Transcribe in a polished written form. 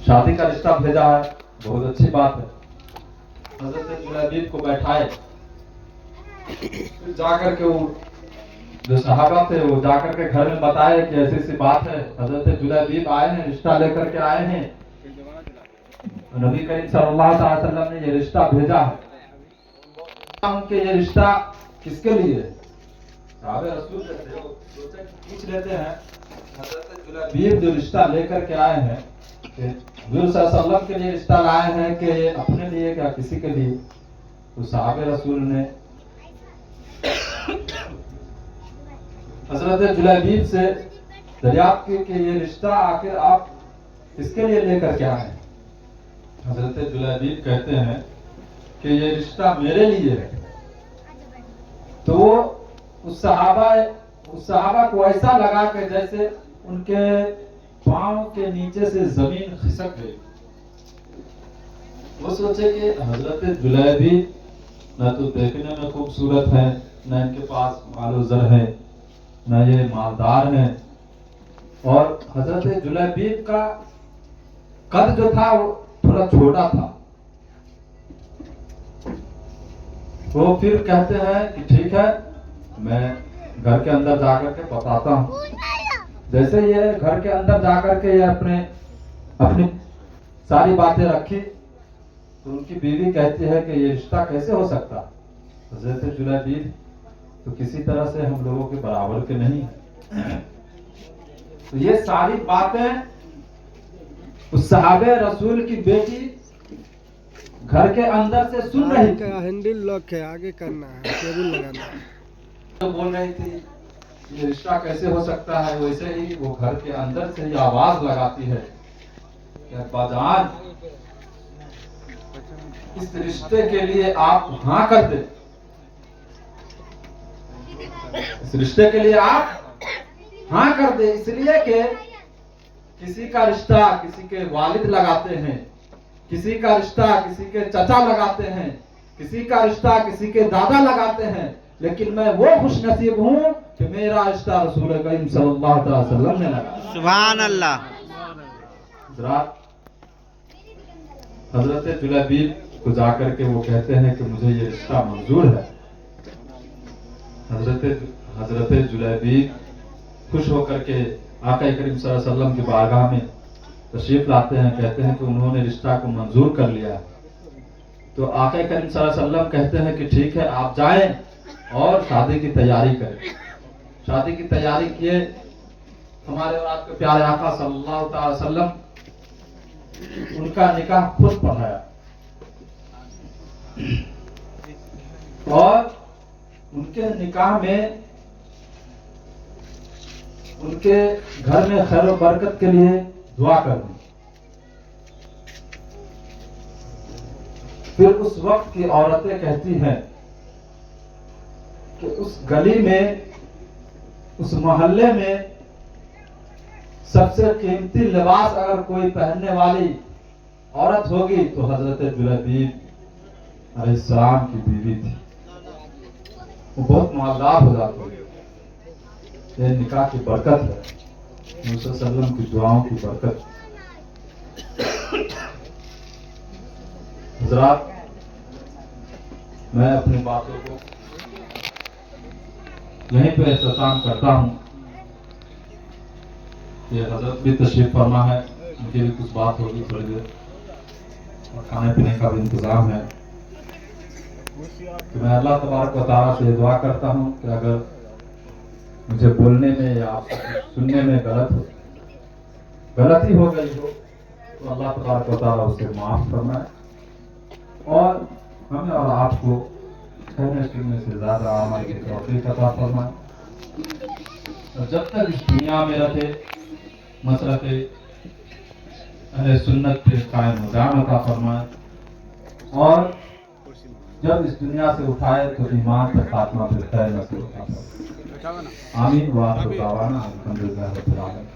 शादी का रिश्ता भेजा है, बहुत अच्छी बात है। हजरत जुलैबीब को बैठाए, फिर जाकर के वो जो सहाबा थे वो जाकर के घर में बताए कि ऐसी ऐसी बात है, हजरत जुलैबीब आए हैं, रिश्ता लेकर के आए हैं। नबी करीम सल्लल्लाहु अलैहि वसल्लम ने ये रिश्ता भेजा है। उनके ये रिश्ता किसके लिए? सहाबे रसूल पूछ लेते हैं, हजरत जुलैबीब जो रिश्ता लेकर के आए हैं, हुजूर सल्लल्लाहु अलैहि वसल्लम के लिए रिश्ता लाए हैं कि अपने लिए क्या किसी के लिए? तो सहाबे रसूल ने हजरत जुलैबीब से दरियाफ्त की कि ये रिश्ता आखिर आप किसके लिए लेकर के आए हैं? हजरत जुलैबीब कहते हैं कि ये रिश्ता मेरे लिए है। तो वो उस सहाबा को ऐसा लगा कि जैसे उनके पांव के नीचे से जमीन खिसक गई। वो सोचे कि हजरत जुलैबीब न तो देखने में खूबसूरत है, न इनके पास मालो ज़र है, न ये मालदार है, और हजरत जुलैबीब का कद जो था वो थोड़ा छोटा था। वो फिर कहते हैं कि ठीक है, मैं घर के अंदर जाकर के बताता हूँ। जैसे ये घर के अंदर जाकर के ये अपनी सारी बातें रखी, तो उनकी बीवी कहती है कि ये रिश्ता कैसे हो सकता? हजरत जुलैबीब तो किसी तरह से हम लोगों के बराबर के नहीं। तो ये सारी बातें उस सहाबे रसूल की बेटी घर के अंदर से सुन रही थी। हैंडल लॉक है, आगे करना है, केबल लगाना है। तो बोल रही थी ये रिश्ता कैसे हो सकता है। वैसे ही वो घर के अंदर से ही आवाज लगाती है कि अब्बाजान, इस रिश्ते के लिए आप हाँ कर दे, इस रिश्ते के लिए आप हाँ कर दे। इसलिए कि किसी का रिश्ता किसी के वालिद लगाते हैं, किसी का रिश्ता किसी के चचा लगाते हैं, किसी का रिश्ता किसी के दादा लगाते हैं, लेकिन मैं वो खुश नसीब हूं कि मेरा रिश्ता रसूल करीम सल्लल्लाहु अलैहि वसल्लम ने लगाया। सुभान अल्लाह। हजरत जुलैबीब को जाकर के वो कहते हैं कि मुझे ये रिश्ता मंजूर है। हजरत जुलैबीब खुश होकर के आका करीम सल्लल्लाहु अलैहि वसल्लम की बारगाह में तशरीफ लाते हैं, कहते हैं कि उन्होंने रिश्ता को मंजूर कर लिया। तो आका करीम सल्लल्लाहु अलैहि वसल्लम कहते हैं कि ठीक है, आप जाएं और शादी की तैयारी करें। शादी की तैयारी किए। हमारे और आपके प्यारे आका सल्लल्लाहु अलैहि वसल्लम उनका निकाह खुद पढ़ाया और उनके निकाह में उनके घर में खैर और बरकत के लिए दुआ करनी। फिर उस वक्त की औरतें कहती हैं कि उस गली में, उस मोहल्ले में सबसे कीमती लिबास अगर कोई पहनने वाली औरत होगी तो हजरत जुलैबीब अलैहिस्सलाम की बीवी थी। वो बहुत मालदार हो जाती है। ये निकाह की बरकत है, मूसा सल्लम की दुआओं की बरकत। हजरात, मैं अपनी बातों को यहीं पे इख्तिताम करता हूँ। ये हजरत भी तशरीफ फरमा है, उनकी भी कुछ बात होगी थोड़ी देर, और खाने पीने का भी इंतजाम है। तो मैं अल्लाह तबारक व तआला से दुआ करता हूँ कि अगर मुझे बोलने में या सुनने में गलती हो गई हो तो अल्लाह तबारक व तआला उसे माफ फरमाए और हमें और आपको कहने सुनने से ज्यादा अमल की तौफीक अता फरमाए। और जब तक इस दुनिया में रहे मसलके अहले सुन्नत पे कायम मुदाम अता फरमाए, और जब इस दुनिया से उठाए तो ईमान पर खात्मा पे खैर नसीब अता फरमाए। आमीन। वाह दावाना अल्हम्दुलिल्लाह रब्बिल आलमीन।